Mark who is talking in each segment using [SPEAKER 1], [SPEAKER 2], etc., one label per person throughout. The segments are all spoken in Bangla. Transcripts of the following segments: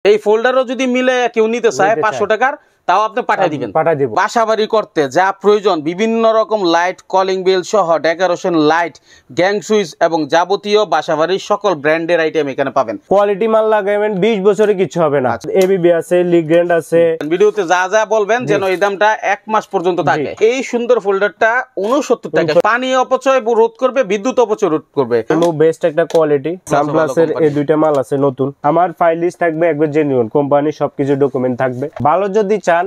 [SPEAKER 1] এই ফোল্ডারও যদি মিলে কেউ নিতে চায় 500 টাকার তাও আপনি পাঠিয়ে দিবেন। বাসাবাড়ি করতে যা প্রয়োজন বিভিন্ন রকম লাইট, কলিং বেল সহ ডেকোরেশন লাইট, গ্যাং সুইচ এবং যাবতীয় বাসাবাড়ির সকল ব্র্যান্ডের আইটেম এখানে পাবেন।
[SPEAKER 2] কোয়ালিটি মাল লাগাবেন 20 বছরে কিছু হবে না। এবিবি আছে, লিগ্র্যান্ড আছে।
[SPEAKER 1] ভিডিওতে যা যা বলবেন যেন এই দামটা 1 মাস পর্যন্ত থাকে। এই সুন্দর ফোল্ডারটা 69 টাকা। পানি অপচয় রোধ করবে, বিদ্যুৎ অপচয় রোধ করবে।
[SPEAKER 2] বেস্ট একটা কোয়ালিটি। সানপ্লাসের এই দুইটা মাল আছে নতুন। আমার ফাইল লিস্ট থাকবে একবার জেনুইন, কোম্পানি সবকিছু ডকুমেন্ট থাকবে। ভালো যদি চান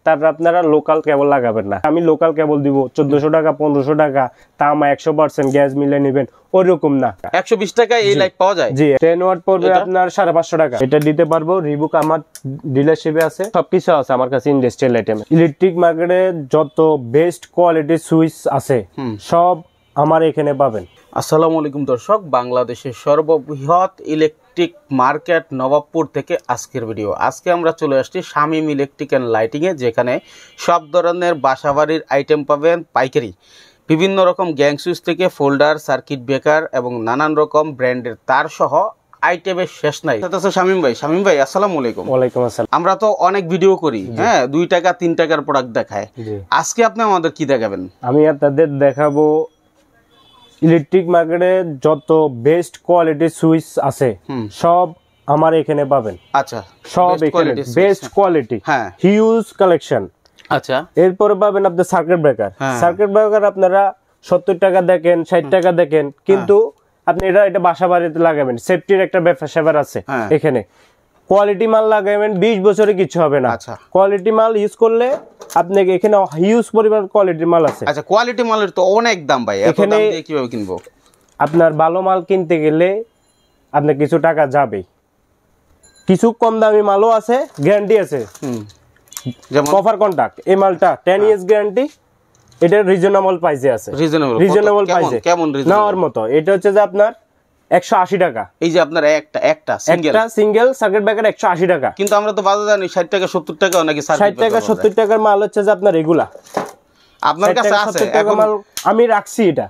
[SPEAKER 2] তারপর আপনারা লোকাল কেবল লাগাবেন না। আমি লোকাল কেবল দিব 1400 টাকা 1500 টাকা, তামা 100% গ্যাস মিলে নেবেন ওইরকম না।
[SPEAKER 1] 120 টাকায় এই লাইট পাওয়া যায়।
[SPEAKER 2] জি, 10 ওয়াট পড়বে আপনার 550 টাকা। এটা দিতে পারবো। রিবুক আমার ডিলারশিপে আছে, সবকিছু আছে আমার কাছে। ইন্ডাস্ট্রিয়াল আইটেম, ইলেকট্রিক মার্কেটে যত বেস্ট কোয়ালিটির সুইচ আছে সব আমার এখানে পাবেন।
[SPEAKER 1] আসসালামু আলাইকুম দর্শক, বাংলাদেশের সর্ববৃহৎ ইলেকট্রিক মার্কেট নবাবপুর থেকে আজকের ভিডিও। আজকে আমরা চলে আসছি শামীম ইলেকট্রিক অ্যান্ড লাইটিংয়ে, যেখানে সব ধরনের বাসাবাড়ির আইটেম পাবেন পাইকারি। বিভিন্ন রকম গ্যাং সুইচ থেকে ফোল্ডার, সার্কিট ব্রেকার এবং নানান রকম ব্র্যান্ডের তার সহ আইটেমের শেষ নাই। শামীম ভাই আসসালামু আলাইকুম।
[SPEAKER 2] ওয়ালাইকুম আসসালাম।
[SPEAKER 1] আমরা তো অনেক ভিডিও করি, হ্যাঁ, 2 টাকা 3 টাকার প্রোডাক্ট দেখায়। আজকে আপনি আমাদের কি দেখাবেন?
[SPEAKER 2] আমি আপনাদের দেখাবো ইলেকট্রিক মার্কেটে যত বেস্ট কোয়ালিটির সুইচ আছে সব আমার এখানে পাবেন।
[SPEAKER 1] আচ্ছা,
[SPEAKER 2] সব এখানে বেস্ট কোয়ালিটি, হ্যাঁ, হিউজ কালেকশন।
[SPEAKER 1] আচ্ছা,
[SPEAKER 2] এরপরে পাবেন আপনার সার্কিট ব্রেকার। সার্কিট ব্রেকার আপনারা 70 টাকা দেখেন, 60 টাকা দেখেন, কিন্তু আপনি এটা বাসা বাড়িতে লাগাবেন, সেফটির একটা ব্যাপার আছে এখানে। কোয়ালিটি মাল লাগাবেন 20 বছরে কিছু হবে না। কোয়ালিটি মাল ইউজ করলে আপনাকে এখানে হিউজ পরিমাণ কোয়ালিটি মাল আছে।
[SPEAKER 1] আচ্ছা, কোয়ালিটি মালের তো অনেক দাম ভাই, এত দাম দিয়ে কিভাবে কিনবো?
[SPEAKER 2] আপনার ভালো মাল কিনতে গেলে আপনার কিছু টাকা যাবে। কিছু কম দামি মালও আছে, গ্যারান্টি আছে। যেমন কভার কন্টাক্ট, এই মালটা 10 ইয়ার্স গ্যারান্টি। এটা রিজনেবল প্রাইসে আছে। রিজনেবল প্রাইসে কেমন নেওয়ার মতো। এটা হচ্ছে যে আপনার 180 টাকা।
[SPEAKER 1] এই যে আপনার একটা
[SPEAKER 2] সিঙ্গেল সার্কিট ব্রেকার 180 টাকা।
[SPEAKER 1] কিন্তু আমরা তো বাজারে জানি 60 টাকা 70 টাকা নাকি।
[SPEAKER 2] 60 টাকা 70 টাকার মাল হচ্ছে যে আপনার এগুলা
[SPEAKER 1] আপনার কাছে আছে।
[SPEAKER 2] মাল আমি রাখছি, এটা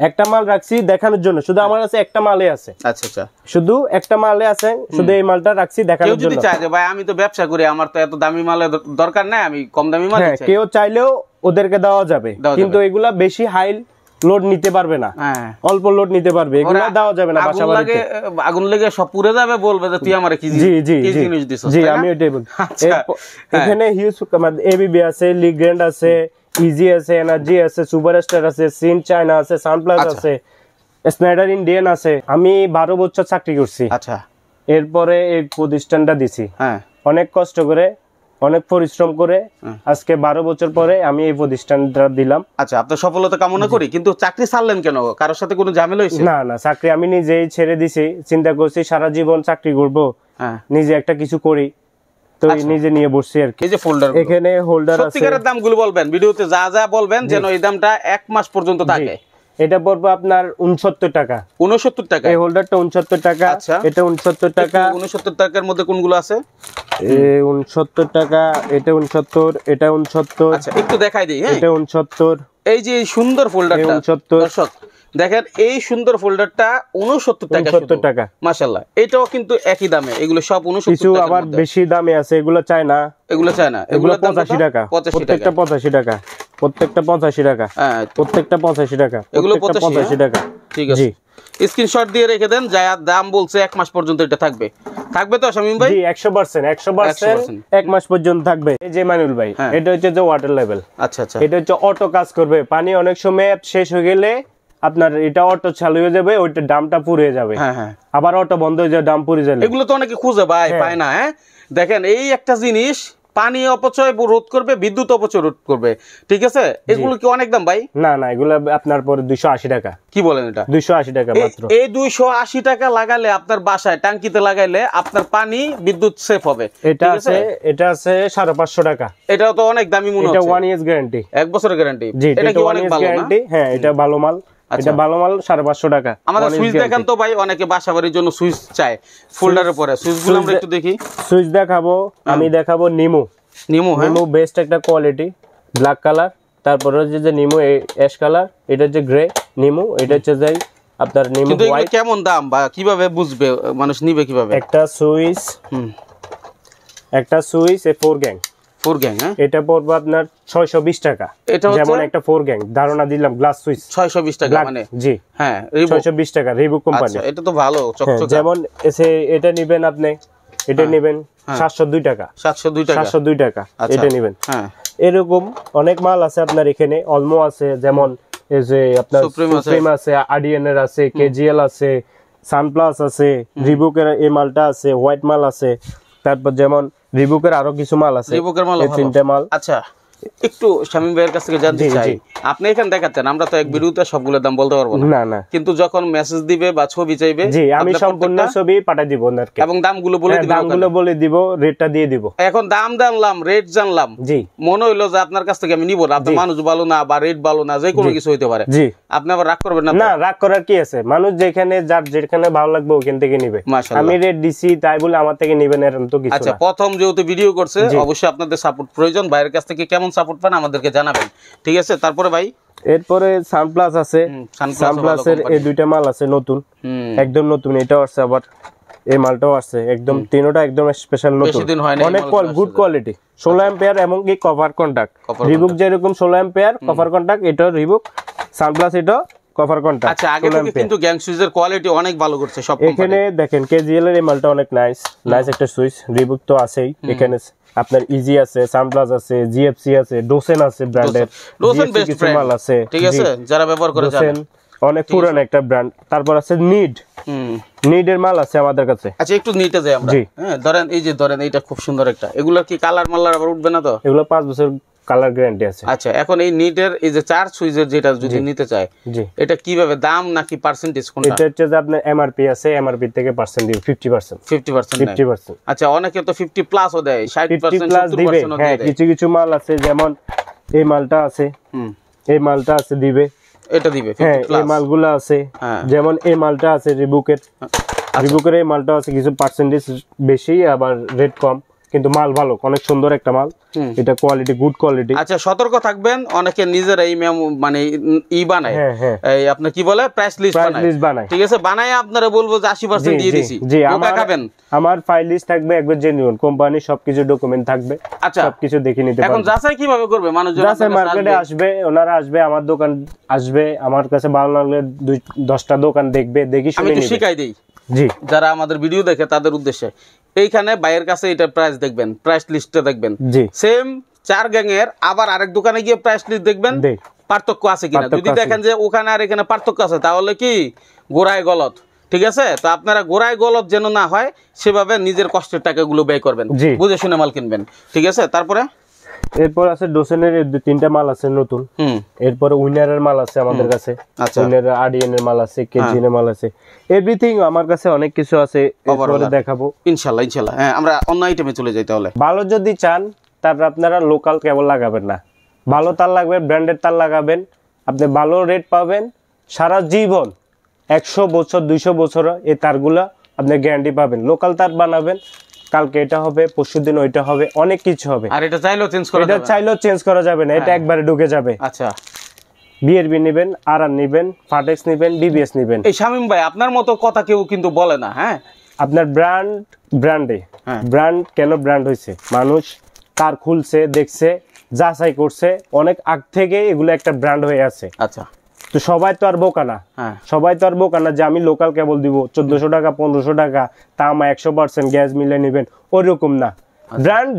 [SPEAKER 2] একটা মাল রাখছি দেখানোর জন্য। শুধু আমার কাছে একটা মালে আছে।
[SPEAKER 1] আচ্ছা, শুধু
[SPEAKER 2] একটা মালে আছে, শুধু এই মালটা রাখছি দেখানোর জন্য।
[SPEAKER 1] কেউ যদি চায় যে ভাই আমি তো ব্যবসা করি, আমার তো এত দামি মালের দরকার নাই, আমি কম দামি মাল চাই,
[SPEAKER 2] কেউ চাইলেও ওদেরকে দেওয়া যাবে। কিন্তু এগুলা বেশি হাই লোড নিতে পারবে না, অল্প লোড নিতে পারবে, এগুলা দেওয়া যাবে না। বাসা বাড়িতে
[SPEAKER 1] আগুন লেগে সব পুড়ে যাবে, বলবে যে তুই আমারে কি জিনিস দিছস।
[SPEAKER 2] জি, আমি এটাই বলি। এখানে হিউজ এবিবি আছে, লিগ্র্যান্ড আছে, ইজি আছে, এনার্জি আছে, সুপারস্টার আছে, সিন চায়না আছে, সানপ্লাস আছে, স্নাইডার ইন্ডিয়ান আছে। আমি 12 বছর চাকরি করছি।
[SPEAKER 1] আচ্ছা,
[SPEAKER 2] এরপরে এই প্রতিষ্ঠানটা দিছি অনেক কষ্ট করে, অনেক পরিশ্রম করে। আজকে 12 বছর পরে আমি এই প্রতিষ্ঠানটা দিলাম।
[SPEAKER 1] আচ্ছা, আপনার সফলতা কামনা করি। কিন্তু চাকরি ছাড়লেন কেন? কারোর সাথে কোনো ঝামেলা হয়েছে?
[SPEAKER 2] না, চাকরি আমি নিজেই ছেড়ে দিছি। চিন্তা করছি সারা জীবন চাকরি করব, নিজে একটা কিছু করি, তো নিজে নিয়ে বসছি আর কি।
[SPEAKER 1] এই যে ফোল্ডার, এখানে হোল্ডার আছে। সত্যিকারের দামগুলো বলবেন, ভিডিওতে যা যা বলবেন যেন এই দামটা 1 মাস পর্যন্ত থাকে।
[SPEAKER 2] এটা পড়বে আপনার 69 টাকা।
[SPEAKER 1] 69 টাকা
[SPEAKER 2] এই হোল্ডারটা 69 টাকা। এটা 69 টাকা।
[SPEAKER 1] 69 টাকার মধ্যে কোনগুলো আছে?
[SPEAKER 2] 69 টাকা, এটা 69, এটা 69।
[SPEAKER 1] আচ্ছা, একটু দেখাই দিই।
[SPEAKER 2] এটা 69।
[SPEAKER 1] এই যে সুন্দর ফোল্ডারটা
[SPEAKER 2] 69।
[SPEAKER 1] দর্শক দেখেন, এই সুন্দর ফোল্ডারটা 69 টাকা। মাশাআল্লাহ, এটাও কিন্তু একই দামে। এগুলো সব 69
[SPEAKER 2] কিছু আবার বেশি দামে আছে। এগুলো চায় না,
[SPEAKER 1] এগুলো 85 টাকা।
[SPEAKER 2] প্রত্যেকটা 85 টাকা, প্রত্যেকটা 85 টাকা, প্রত্যেকটা 85 টাকা,
[SPEAKER 1] এগুলো
[SPEAKER 2] 85 টাকা।
[SPEAKER 1] ঠিক আছে, স্ক্রিনশট দিয়ে রেখে দেন। যা দাম বলছে 1 মাস পর্যন্ত এটা থাকবে তো শামীম ভাই?
[SPEAKER 2] জি, 100% 1 মাস পর্যন্ত থাকবে। এই যে মানুল ভাই, এটা হচ্ছে যে ওয়াটার লেভেল।
[SPEAKER 1] আচ্ছা,
[SPEAKER 2] এটা হচ্ছে অটো কাজ করবে। পানি অনেক সময় শেষ হয়ে গেলে আপনার এটা অটো চালু হয়ে যাবে, ওইটা ডামটা পুড়ে যাবে। আবার অটো বন্ধ হয়ে যাবে, ডাম পুড়ে যাবে।
[SPEAKER 1] এগুলো তো অনেকে খুঁজে ভাই পায় না। দেখেন, এই একটা জিনিস পানি অপচয় রোধ করবে, বিদ্যুৎ অপচয় রোধ করবে। ঠিক আছে, এগুলো কি অনেক দাম ভাই?
[SPEAKER 2] না, এগুলো আপনার পরে 280 টাকা।
[SPEAKER 1] কি বলেন? এটা
[SPEAKER 2] 280 টাকা মাত্র।
[SPEAKER 1] এই 280 টাকা লাগালে আপনার বাসায় টাঙ্কিতে লাগাইলে আপনার পানি বিদ্যুৎ সেভ হবে।
[SPEAKER 2] এটা আছে 550 টাকা।
[SPEAKER 1] এটাও তো অনেক দামি মনে হচ্ছে।
[SPEAKER 2] এটা 1 ইয়ার্স গ্যারান্টি,
[SPEAKER 1] 1 বছরের গ্যারান্টি।
[SPEAKER 2] এটা কি অনেক ভালো না? হ্যাঁ, এটা ভালো মাল। এটা ভালো মাল, 550 টাকা।
[SPEAKER 1] আমাদের সুইচ দেখান তো ভাই, অনেকে বাসাবাড়ির জন্য সুইচ চায় ফোল্ডারের পরে। সুইচগুলো আমরা একটু দেখি।
[SPEAKER 2] সুইচ দেখাবো, আমি দেখাবো নিমো বেস্ট একটা কোয়ালিটি, ব্ল্যাক কালার। তারপরে হচ্ছে যে নিমো অ্যাশ কালার। এটা হচ্ছে গ্রে নিমো। এটা হচ্ছে যে আপনার নিমো হোয়াইট।
[SPEAKER 1] কেমন দাম বা কিভাবে বুঝবে মানুষ নিবে কিভাবে?
[SPEAKER 2] একটা সুইচ একটা সুইচ এ 4 গ্যাং
[SPEAKER 1] 4 গ্যাং। হ্যাঁ,
[SPEAKER 2] এটা পড়বে আপনার 620 টাকা।
[SPEAKER 1] এটা
[SPEAKER 2] যেমন একটা 4 গ্যাং ধারণা দিলাম গ্লাস সুইচ
[SPEAKER 1] 620 টাকা মানে।
[SPEAKER 2] জি
[SPEAKER 1] হ্যাঁ,
[SPEAKER 2] 620 টাকা রিবুক কোম্পানি।
[SPEAKER 1] আচ্ছা, এটা তো ভালো চকচকে।
[SPEAKER 2] যেমন এসে এটা নেবেন আপনি, এটা নেবেন 702 টাকা।
[SPEAKER 1] 702 টাকা,
[SPEAKER 2] 702 টাকা এটা নেবেন।
[SPEAKER 1] হ্যাঁ,
[SPEAKER 2] এরকম অনেক মাল আছে আপনার এখানে। অলমো আছে, যেমন এই যে আপনার সুপ্রিম আছে, আরডিএন এর আছে, কেজিএল আছে, সানপ্লাস আছে, রিবুকের এই মালটা আছে, হোয়াইট মাল আছে। তারপর যেমন রিবুকের আরো কিছু মাল আছে,
[SPEAKER 1] রিবুকের মাল
[SPEAKER 2] এই তিনটা মাল।
[SPEAKER 1] আচ্ছা, একটু শামীম ভাইয়ের কাছ থেকে জানতে চাই, আপনি এখানে দেখাচ্ছেন, আমরা তো এক ভিডিওতে সবগুলোর দাম বলতে পারবো
[SPEAKER 2] না না,
[SPEAKER 1] কিন্তু যখন মেসেজ দিবে বা ছবি চাইবে,
[SPEAKER 2] জি আমি সম্পূর্ণ ছবি পাঠিয়ে দিব ওনাকে
[SPEAKER 1] এবং দামগুলো বলে দিব,
[SPEAKER 2] দামগুলো বলে দিব, রেটটা দিয়ে দিব।
[SPEAKER 1] এখন দাম জানলাম, রেট জানলাম,
[SPEAKER 2] জি
[SPEAKER 1] মনে হইলো যে আপনার কাছ থেকে আমি নিব না, আপনার মানুষ ভালো না বা রেট ভালো না, যে কোনো কিছু হইতে পারে।
[SPEAKER 2] জি,
[SPEAKER 1] আপনি আবার রাগ করবেন না?
[SPEAKER 2] না, রাগ করার কি আছে, মানুষ যেখানে যার যেখানে ভালো লাগবে ওখান থেকে নিবে। আমি রেট দিছি তাই বলে আমার থেকে নিবেন এরকম তো কিছু না।
[SPEAKER 1] আচ্ছা, প্রথম যেহেতু ভিডিও করছে, অবশ্যই আপনাদের সাপোর্ট প্রয়োজন। বাইরের কাছ থেকে কেমন সাপোর্ট পান আমাদেরকে জানাবেন, ঠিক আছে? তারপরে ভাই,
[SPEAKER 2] এরপরে সানপ্লাস আছে, সানপ্লাসের এই দুইটা মাল আছে নতুন, একদম নতুন। এটাও আছে, আবার এই মালটাও আছে, একদম তিনটা একদম স্পেশাল নতুন, অনেক গুড কোয়ালিটি। 16 অ্যাম্পিয়ার এবং কি কভার কন্টাক্ট। রিবুক যেরকম 16 অ্যাম্পিয়ার কভার কন্টাক্ট, এটা রিবুক। সানপ্লাস এটা কভার কন্টাক্ট।
[SPEAKER 1] আচ্ছা, আগে থেকে কিন্তু গ্যাং সুইচের কোয়ালিটি অনেক ভালো করছে সব কোম্পানি।
[SPEAKER 2] এখানে দেখেন কেজিএল এর এই মালটা অনেক নাইস একটা সুইচ। রিবুক তো আছেই, এখানে আপনার ইজি আছে, সানপ্লাস আছে, জিএফসি আছে, ডোসেন আছে, ব্র্যান্ডের
[SPEAKER 1] ডোসেন বেস্ট ব্র্যান্ড
[SPEAKER 2] মাল আছে,
[SPEAKER 1] ঠিক আছে, যারা ব্যবহার করে জানেন,
[SPEAKER 2] অনেক পুরান একটা ব্র্যান্ড। তারপর আছে নিডের মাল আছে আমাদের কাছে।
[SPEAKER 1] আচ্ছা, একটু নিটে যাই আমরা। হ্যাঁ, ধরেন এই যে ধরেন এইটা খুব সুন্দর একটা, এগুলা কি কালার মালার আবার উঠবে না তো?
[SPEAKER 2] এগুলো 5 বছর কালার গ্যারান্টি আছে।
[SPEAKER 1] আচ্ছা, এখন এই নিটের এই যে 4 সুইচের যেটা যদি নিতে চায়,
[SPEAKER 2] জি,
[SPEAKER 1] এটা কিভাবে দাম নাকি পার্সেন্টেজ কোনটা?
[SPEAKER 2] এটা হচ্ছে যে আপনার এমআরপি আছে, এমআরপি থেকে পার্সেন্ট দিবে 50%।
[SPEAKER 1] 50%। আচ্ছা, অনেকে তো 50 প্লাসও দেয়, 60% 70%
[SPEAKER 2] হ্যাঁ, কিছু কিছু মাল আছে, যেমন এই মালটা আছে, এই মালটা আছে দিবে,
[SPEAKER 1] এটা দিবে 50
[SPEAKER 2] হ্যাঁ,
[SPEAKER 1] প্লাস।
[SPEAKER 2] এই মালগুলো আছে, যেমন এই মালটা আছে রিবুকের, রিবুকের এই মালটা আছে, কিছু পার্সেন্টেজ বেশি আবার রেট কম, কিন্তু মাল ভালো, অনেক সুন্দর একটা মাল। এটা কোয়ালিটি গুড কোয়ালিটি।
[SPEAKER 1] আচ্ছা, সতর্ক থাকবেন, অনেকে নিজেরাই মানে ই বানায়, এই আপনি কি বলে প্রাইস লিস্ট বানায়, ঠিক আছে, বানায় আপনারা বলবো যে 80% দিয়ে দিছি, ওটা খাবেন।
[SPEAKER 2] আমার ফাইল লিস্ট থাকবে একবার জেনুইন, কোম্পানি সবকিছু ডকুমেন্ট থাকবে।
[SPEAKER 1] আচ্ছা,
[SPEAKER 2] সবকিছু দেখে নিতে পারবে।
[SPEAKER 1] এখন যাচাই কিভাবে করবে মানুষ?
[SPEAKER 2] যাচাই মার্কেটে আসবে, ওনারা আসবে, আমার দোকান আসবে, আমার কাছে ভালো লাগলে 10টা দোকান দেখবে, দেখি শুনে
[SPEAKER 1] আমি
[SPEAKER 2] নিবে।
[SPEAKER 1] তো শিখাই দেই,
[SPEAKER 2] জি,
[SPEAKER 1] যারা আমাদের ভিডিও দেখে তাদের উদ্দেশ্যে। এইখানে বাইরের কাছে এটা প্রাইস দেখবেন, প্রাইস লিস্টে দেখবেন,
[SPEAKER 2] জি,
[SPEAKER 1] সেম 4 গ্যাংয়ের আবার আরেক দোকানে গিয়ে প্রাইস লিস্ট দেখবেন, পার্থক্য আছে কিনা। যদি দেখেন যে ওখানে আর এখানে পার্থক্য আছে, তাহলে কি গোড়ায় গলত, ঠিক আছে? তো আপনারা গোড়ায় গলত যেন না হয়, সেভাবে নিজের কষ্টের টাকাগুলো ব্যয় করবেন, বুঝে শুনে মাল কিনবেন, ঠিক আছে? তারপরে
[SPEAKER 2] এরপর আছে ডোসেনের 2-3টা মাল আছে নতুন। এরপরে উইনারের মাল আছে আমাদের কাছে, উইনারের আরডিএন এর মাল আছে, কেজিএন এর মাল আছে, এভরিথিং আমার কাছে অনেক কিছু আছে, এরপরে দেখাবো
[SPEAKER 1] ইনশাআল্লাহ। ইনশাআল্লাহ, হ্যাঁ, আমরা অন্য আইটেমে চলে যাই তাহলে।
[SPEAKER 2] ভালো যদি চান, তারপর আপনারা লোকাল কেবল লাগাবেন না, ভালো তার লাগবে, ব্র্যান্ডেড তার লাগাবেন, আপনি ভালো রেট পাবেন সারা জীবন, 100 বছর 200 বছর এই তারগুলা আপনি গ্যারান্টি পাবেন। লোকাল তার বানাবেন, কালকে এটা হবে, পরশুদিন ওইটা হবে, অনেক কিছু হবে।
[SPEAKER 1] আর এটা চাইলেও চেঞ্জ করা যাবে,
[SPEAKER 2] এটা চাইলেও চেঞ্জ করা যাবে না, এটা একবারে ঢুকে যাবে।
[SPEAKER 1] আচ্ছা,
[SPEAKER 2] বিআরবি নেবেন, আরআর নেবেন, ফাটেক্স নেবেন, বিবিএস নেবেন।
[SPEAKER 1] এই শামীম ভাই, আপনার মতো কথা কেউ কিন্তু বলে না। হ্যাঁ,
[SPEAKER 2] আপনার ব্র্যান্ডে ব্র্যান্ড কেন ব্র্যান্ড হয়েছে, মানুষ তার খুলছে, দেখছে, যাচাই করছে, অনেক আগ থেকে এগুলো একটা ব্র্যান্ড হয়ে আছে।
[SPEAKER 1] আচ্ছা,
[SPEAKER 2] তো সবাই তো আর বোকা না, সবাই তো আর বোকা না যে আমি লোকাল কেবল দিব 1400 টাকা 1500 টাকা, তামা 100% গ্যাস মিলে নেবেন, ওইরকম না।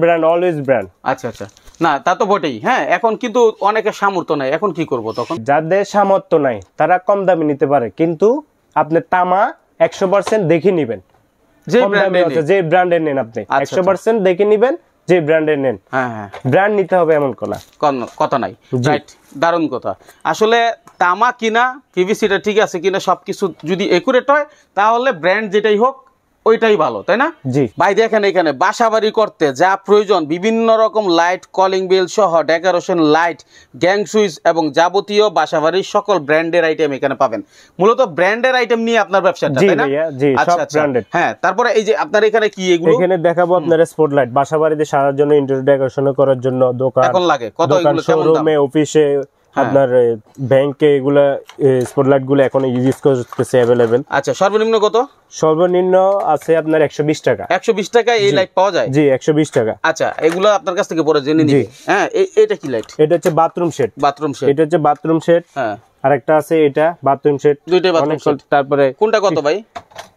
[SPEAKER 2] Brand always brand.
[SPEAKER 1] আচ্ছা আচ্ছা, না তা তো বটেই। হ্যাঁ, এখন কিন্তু অনেকের সামর্থ্য নাই, এখন কি করব? তখন
[SPEAKER 2] যাদের সামর্থ্য নাই তারা কম দামে নিতে পারে, কিন্তু আপনি তামা 100% দেখে নেবেন, যে ব্র্যান্ডের নেন আপনি 100% দেখে নেবেন, যে ব্র্যান্ডের নেন। হ্যাঁ, ব্র্যান্ড নিতে হবে এমন
[SPEAKER 1] কথা নাই। রাইট, দারুণ কথা। আসলে তামা কিনা, পিভিসিটা ঠিক আছে কিনা, সবকিছু যদি একুরেট হয়, তাহলে ব্র্যান্ড যেটাই হোক ওইটাই ভালো, তাই না?
[SPEAKER 2] জি
[SPEAKER 1] ভাই, দেখেন এখানে বাসাবাড়ি করতে যা প্রয়োজন, বিভিন্ন রকম লাইট, কলিং বেল সহ ডেকোরেশন লাইট, গ্যাং সুইচ এবং যাবতীয় বাসাবাড়ির সকল ব্র্যান্ডের আইটেম এখানে পাবেন। মূলত ব্র্যান্ডের আইটেম নিয়ে আপনার ব্যবসাটা, তাই না?
[SPEAKER 2] আচ্ছা আচ্ছা,
[SPEAKER 1] হ্যাঁ, তারপরে এই যে আপনার এখানে কি এগুলো
[SPEAKER 2] এখানে দেখাবো, আপনার বাসাবাড়িতে সারার জন্য, ইন্টেরিয়র ডেকোরেশন করার জন্য, দোকান
[SPEAKER 1] এখন লাগে কত, এগুলো কেমন দাম?
[SPEAKER 2] শোরুমে, অফিসে, আপনার ব্যাংকে এগুলা স্পটলাইট গুলো এখন ইউজ করতেছে अवेलेबल।
[SPEAKER 1] আচ্ছা, সর্বনিম্ন কত?
[SPEAKER 2] সর্বনিম্ন আছে আপনার 120 টাকা।
[SPEAKER 1] 120 টাকায় এই লাইট পাওয়া যায়?
[SPEAKER 2] জি 120 টাকা।
[SPEAKER 1] আচ্ছা, এগুলো আপনার কাছ থেকে পরে জেনে নিবি। হ্যাঁ, এটা কি লাইট?
[SPEAKER 2] এটা হচ্ছে বাথরুম সেট।
[SPEAKER 1] বাথরুম সেট,
[SPEAKER 2] এটা হচ্ছে বাথরুম সেট।
[SPEAKER 1] হ্যাঁ,
[SPEAKER 2] আরেকটা আছে এটা বাথরুম সেট,
[SPEAKER 1] দুইটাই বাথরুম সেট।
[SPEAKER 2] তারপরে
[SPEAKER 1] কোনটা কত ভাই?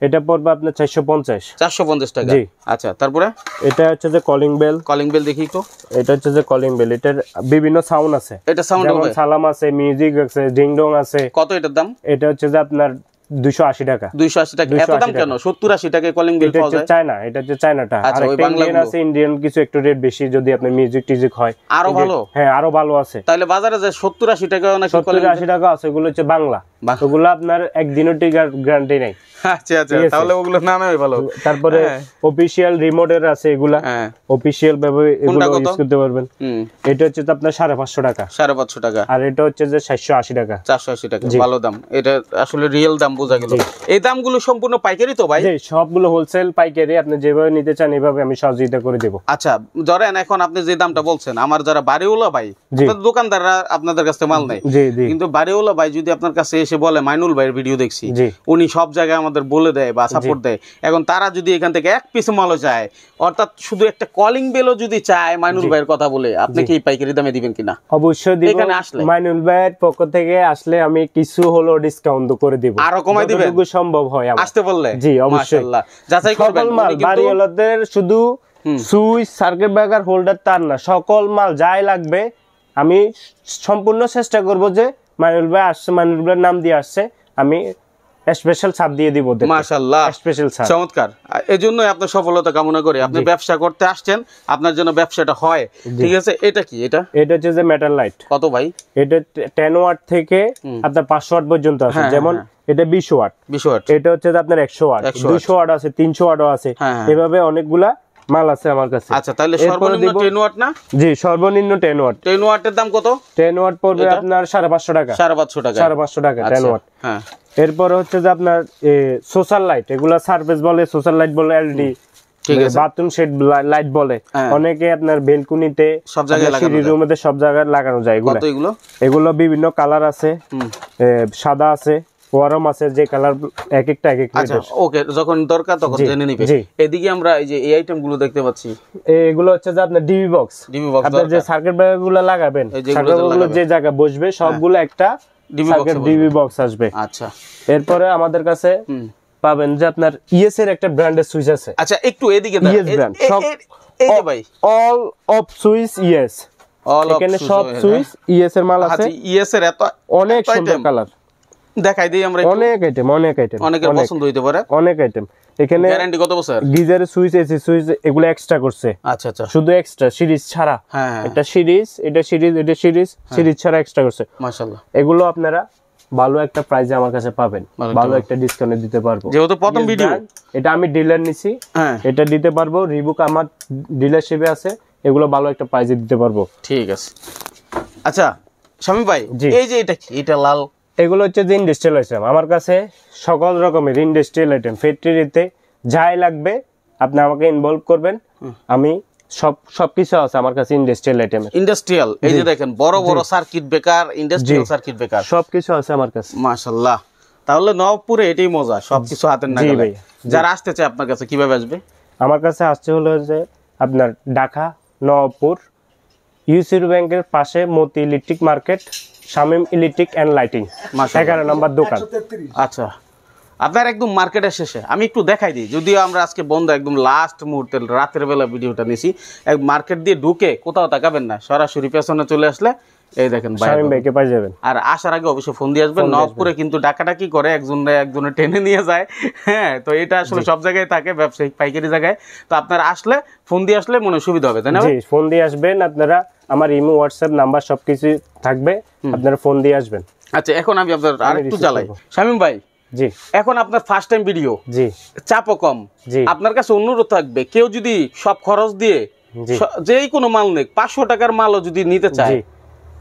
[SPEAKER 2] এটা পড়বে আপনার 450।
[SPEAKER 1] 450 টাকা।
[SPEAKER 2] জি।
[SPEAKER 1] আচ্ছা, তারপরে
[SPEAKER 2] এটা হচ্ছে যে কলিং বেল।
[SPEAKER 1] কলিং বেল দেখি একটু।
[SPEAKER 2] এটা হচ্ছে যে কলিং বেল, এটার বিভিন্ন সাউন্ড আছে।
[SPEAKER 1] এটা সাউন্ড হবে?
[SPEAKER 2] সালাম আছে, মিউজিক আছে, ডিং ডং আছে।
[SPEAKER 1] কত এটার দাম?
[SPEAKER 2] এটা হচ্ছে যে আপনার 280 টাকা।
[SPEAKER 1] 280 টাকা? এত দাম কেন? 70-80 টাকায় কলিং বেল পাওয়া যায়।
[SPEAKER 2] চায়না, এটা হচ্ছে চায়নাটা।
[SPEAKER 1] আচ্ছা,
[SPEAKER 2] আর
[SPEAKER 1] ওই
[SPEAKER 2] একটা
[SPEAKER 1] বাংলা
[SPEAKER 2] ইন্ডিয়ান আছে, ইন্ডিয়ান কিছু একটু রেট বেশি, যদি আপনার মিউজিক টিউজিক হয়
[SPEAKER 1] আরো ভালো।
[SPEAKER 2] হ্যাঁ, আরো ভালো আছে।
[SPEAKER 1] তাহলে বাজারে যে 70-80 টাকা নাকি কলিং
[SPEAKER 2] 70-80 টাকা আছে, ওগুলো হচ্ছে বাংলা। ওগুলো আপনার একদিনও টিকার গ্যারান্টি নাই।
[SPEAKER 1] আচ্ছা আচ্ছা, তাহলে ওগুলো নামে ভালো।
[SPEAKER 2] তারপরে অফিশিয়াল রিমোটের আছে, এগুলা অফিশিয়াল ভাবে এগুলো ইউজ করতে পারবেন। এটা হচ্ছে তো আপনার 550 টাকা।
[SPEAKER 1] 550 টাকা।
[SPEAKER 2] আর এটা হচ্ছে যে 780 টাকা।
[SPEAKER 1] 480 টাকা, ভালো দাম। এটা আসলে রিয়েল দাম বোঝা গেল। এই দামগুলো সম্পূর্ণ পাইকারি তো ভাই?
[SPEAKER 2] জি, সবগুলো হোলসেল পাইকারি। আপনি যেভাবে নিতে চান এভাবে আমি সহযোগিতা করে দেব।
[SPEAKER 1] আচ্ছা, ধরেন এখন আপনি যে দামটা বলছেন, আমার যারা বাড়িওয়ালা ভাই, দোকানদাররা আপনাদের কাছে মাল নেয়, কিন্তু বাড়িওয়ালা ভাই যদি আপনার কাছে এসে বলে মাইনুল ভাইয়ের ভিডিও দেখছি, উনি সব জায়গায় আমাদের বলে দেয় বা সাপোর্ট দেয়, এখন তারা যদি এখান থেকে এক পিস মালও চায়, অর্থাৎ শুধু একটা কলিং বেলও যদি চায় মাইনুল ভাইয়ের কথা বলে, আপনি কি পাইকারি দামে দিবেন কিনা?
[SPEAKER 2] অবশ্যই দিব। এখানে আসলে মাইনুল ভাইয়ের পক্ষ থেকে আসলে আমি কিছু হলো ডিসকাউন্ট করে দিব।
[SPEAKER 1] আরো কমাই দিবেন
[SPEAKER 2] যতটুকু সম্ভব হয়
[SPEAKER 1] আসতে বললে।
[SPEAKER 2] জি অবশ্যই।
[SPEAKER 1] মাশাআল্লাহ, যাচাই করবেন।
[SPEAKER 2] বাড়িওয়ালাদের শুধু সুইচ, সার্কিট ব্রেকার, হোল্ডার তার না, সকল মাল যাই লাগবে আমি সম্পূর্ণ চেষ্টা করব যে মাইনুল ভাই আসছে, মাইনুল ভাইয়ের নাম দিয়ে আসছে, আমি স্পেশাল ছাড় দিয়ে দিব।
[SPEAKER 1] মাশাআল্লাহ, স্পেশাল ছাড়, চমৎকার। এজন্যই আপনার সফলতা কামনা করি। আপনি ব্যবসা করতে আসছেন, আপনার জন্য ব্যবসাটা হয়। ঠিক আছে, এটা কি? এটা
[SPEAKER 2] হচ্ছে যে মেটাল লাইট।
[SPEAKER 1] কত ভাই?
[SPEAKER 2] এটা 10 ওয়াট থেকে আপনার 500 ওয়াট পর্যন্ত আছে। যেমন এটা 20 ওয়াট। এটা হচ্ছে যে আপনার 100 ওয়াট, 200 ওয়াট আছে, 300 ওয়াটও আছে। এভাবে অনেকগুলা মাল আছে আমার কাছে।
[SPEAKER 1] আচ্ছা, তাহলে সর্বনিম্ন 10 ওয়াট না?
[SPEAKER 2] জি, সর্বনিম্ন 10 ওয়াট।
[SPEAKER 1] 10 ওয়াটের দাম কত?
[SPEAKER 2] 10 ওয়াট পড়বে আপনার 550 টাকা।
[SPEAKER 1] 550 টাকা।
[SPEAKER 2] 550 টাকা 10 ওয়াট। হ্যাঁ। এরপর হচ্ছে যে আপনার সোশ্যাল লাইট, এগুলা সার্ভিস বলে, সোশ্যাল লাইট বলে, এলইডি, বাথরুম শেড লাইট বলে। অনেকে আপনার বেলকুনিতে,
[SPEAKER 1] সব জায়গায় লাগানো যায়,
[SPEAKER 2] রুমেতে সব জায়গায় লাগানো যায়। এগুলো বিভিন্ন কালার আছে, সাদা আছে, ওয়ারম আছে, যে কালার এক একটা এক এক।
[SPEAKER 1] আচ্ছা, ওকে, যখন দরকার তখন জেনে নিবে। এদিকে আমরা এই যে এই আইটেম গুলো দেখতে পাচ্ছি,
[SPEAKER 2] এগুলো হচ্ছে যে আপনার ডিবি বক্স। আপনার যে সার্কিট ব্রেকার গুলো লাগাবেন, সার্কিট গুলো যে জায়গায় বসবে সবগুলো একটা ডিবি বক্স আসবে।
[SPEAKER 1] আচ্ছা,
[SPEAKER 2] এরপরে আমাদের কাছে পাবেন যে আপনার ইএস এর একটা ব্র্যান্ডের সুইচ আছে।
[SPEAKER 1] আচ্ছা, একটু এদিকে দেন।
[SPEAKER 2] ইএস ব্র্যান্ড সব,
[SPEAKER 1] এই যে ভাই
[SPEAKER 2] অল অফ সুইচ ইএস, এখানে সব সুইচ ইএস এর মাল আছে।
[SPEAKER 1] ইএস এর এত
[SPEAKER 2] অনেক সুন্দর কালার
[SPEAKER 1] দেখাই দেই আমরা।
[SPEAKER 2] অনেক আইটেম,
[SPEAKER 1] অনেকের পছন্দ হইতে পারে।
[SPEAKER 2] অনেক আইটেম এখানে।
[SPEAKER 1] গ্যারান্টি কত বছর?
[SPEAKER 2] গিজারের সুইচ, এসি সুইচ, এগুলো এক্সট্রা করছে।
[SPEAKER 1] আচ্ছা আচ্ছা,
[SPEAKER 2] শুধু এক্সট্রা, সিরিজ ছাড়া। এটা সিরিজ, এটা সিরিজ, এটা সিরিজ ছাড়া এক্সট্রা করছে।
[SPEAKER 1] মাশাআল্লাহ,
[SPEAKER 2] এগুলো আপনারা ভালো একটা প্রাইসে আমার কাছে পাবেন, ভালো একটা ডিসকাউন্টে দিতে পারবো।
[SPEAKER 1] যেহেতু প্রথম ভিডিও,
[SPEAKER 2] এটা আমি ডিলার নিছি, এটা দিতে পারবো। রিবুক আমার ডিলারশিপে আছে, এগুলো ভালো একটা প্রাইসে দিতে পারবো।
[SPEAKER 1] ঠিক আছে। আচ্ছা শামীম ভাই, এই যে এটা কি? এটা লাল,
[SPEAKER 2] এগুলো হচ্ছে যে ইন্ডাস্ট্রিয়াল আইটেম। আমার কাছে সকল রকমের ইন্ডাস্ট্রিয়াল আইটেম, ফ্যাক্টরিতে যাই লাগবে আপনি আমাকে ইনভলভ করবেন, আমি সবকিছু আছে আমার কাছে ইন্ডাস্ট্রিয়াল আইটেম।
[SPEAKER 1] ইন্ডাস্ট্রিয়াল, এই যে দেখেন বড় বড় circuit breaker, industrial circuit breaker
[SPEAKER 2] সবকিছু আছে আমার কাছে।
[SPEAKER 1] মাশাআল্লাহ, তাহলে নবপুরে এটাই মজা, সবকিছু হাতের নাগালে। যারা আসতে চায় আপনার কাছে কিভাবে আসবে?
[SPEAKER 2] আমার কাছে আসতে হলো যে আপনার ঢাকা নবপুর ইউসি ব্যাংকের পাশে Moti electric market, Shamim electric and lighting, 11 number দোকান।
[SPEAKER 1] আচ্ছা, আপনার একদম মার্কেটের শেষে আমি একটু দেখাই দিই, যদিও আমরা আজকে বন্ধ, একদম লাস্ট মুহূর্তে রাতের বেলা ভিডিওটা নিছি। মার্কেট দিয়ে ঢুকে কোথাও তাকাবেন না, সরাসরি পেছনে চলে আসলে এই দেখেন
[SPEAKER 2] শামীম ভাইকে পাই যাবেন।
[SPEAKER 1] আর আসার আগে অবশ্যই ফোন দিয়ে আসবেন। নবপুরে কিন্তু ডাকাডাকি করে একজনে টেনে নিয়ে যায়। হ্যাঁ, তো এটা আসলে সব জায়গায় থাকে, ব্যবসায়িক পাইকারি জায়গায়। তো আপনারা আসলে ফোন দিয়ে আসলে মনে সুবিধা হবে, তাই না?
[SPEAKER 2] জি, ফোন দিয়ে আসবেন আপনারা। আমার ইমো, হোয়াটসঅ্যাপ নাম্বার সবকিছু থাকবে, আপনারা ফোন দিয়ে আসবেন।
[SPEAKER 1] আচ্ছা, এখন আমি আপনার আরেকটু জ্বালাই শামীম ভাই।
[SPEAKER 2] জি,
[SPEAKER 1] এখন আপনার ফার্স্ট টাইম ভিডিও,
[SPEAKER 2] জি,
[SPEAKER 1] চাপও কম। আপনার কাছে অনুরোধ থাকবে, কেউ যদি সব খরচ দিয়ে যেই কোনো মাল নেই, 500 টাকার মালও যদি নিতে চায়,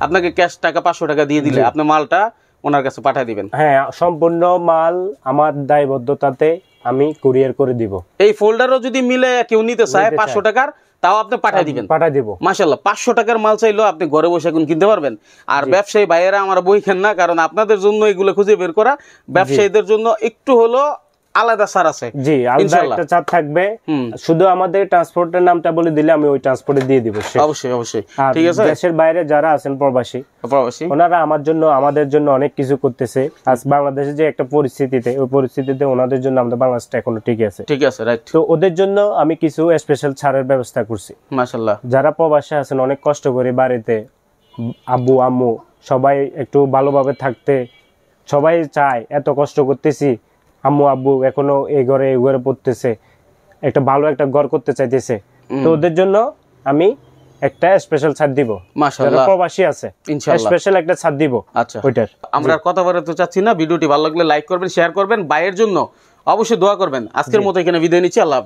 [SPEAKER 1] আপনাকে ক্যাশ টাকা 500 টাকা দিয়ে দিলে আপনি মালটা ওনার কাছে পাঠিয়ে দিবেন।
[SPEAKER 2] হ্যাঁ, সম্পূর্ণ মাল আমার দায়বদ্ধতাতে আমি কুরিয়ার করে দিব।
[SPEAKER 1] এই ফোল্ডারও যদি মিলে কেউ নিতে চায় 500 টাকার, তাও আপনি পাঠিয়ে দিবেন?
[SPEAKER 2] পাঠিয়ে দিব।
[SPEAKER 1] মাশাআল্লাহ, 500 টাকার মাল চাইলেও আপনি ঘরে বসে এখন কিনতে পারবেন। আর ব্যবসায়ী ভাইয়েরা আমার বই খেন না, কারণ আপনাদের জন্য এগুলো খুঁজে বের করা, ব্যবসায়ীদের জন্য একটু হলো আলাদা ছাড় আছে।
[SPEAKER 2] জি, আলাদা একটা ছাড় থাকবে। শুধু আমাদের ট্রান্সপোর্টের নামটা বলে দিলে আমি ওই ট্রান্সপোর্টে দিয়ে দিব।
[SPEAKER 1] অবশ্যই অবশ্যই, ঠিক আছে।
[SPEAKER 2] দেশের বাইরে যারা আছেন প্রবাসী, ওনারা আমাদের জন্য অনেক কিছু করতেছে। আজ বাংলাদেশে যে একটা পরিস্থিতিতে, ওই পরিস্থিতিতে ওনাদের জন্য আমাদের বাংলাদেশটা এখনো ঠিক আছে।
[SPEAKER 1] ঠিক আছে, রাইট।
[SPEAKER 2] তো ওদের জন্য আমি কিছু স্পেশাল ছাড়ের ব্যবস্থা করছি।
[SPEAKER 1] মাশাআল্লাহ,
[SPEAKER 2] যারা প্রবাসী আছেন, অনেক কষ্ট করে বাড়িতে আব্বু আম্মু সবাই একটু ভালোভাবে থাকতে সবাই চায়, এত কষ্ট করতেছি, আম্মু আব্বু এখনো এই ঘরে পড়তেছে, একটা ভালো একটা ঘর করতে চাইতেছে, তো ওদের জন্য আমি একটা স্পেশাল ছাড় দিব।
[SPEAKER 1] মাশাআল্লাহ,
[SPEAKER 2] প্রবাসী আছে
[SPEAKER 1] ইনশাআল্লাহ
[SPEAKER 2] স্পেশাল একটা ছাড় দিব।
[SPEAKER 1] আচ্ছা,
[SPEAKER 2] ওইটার
[SPEAKER 1] আমরা কথা বাড়াতে চাচ্ছি না। ভিডিওটি ভালো লাগলে লাইক করবেন, শেয়ার করবেন, ভাইয়ের জন্য অবশ্যই দোয়া করবেন। আজকের মতো এখানে বিদায় নিচ্ছি। আল্লাহ হাফেজ।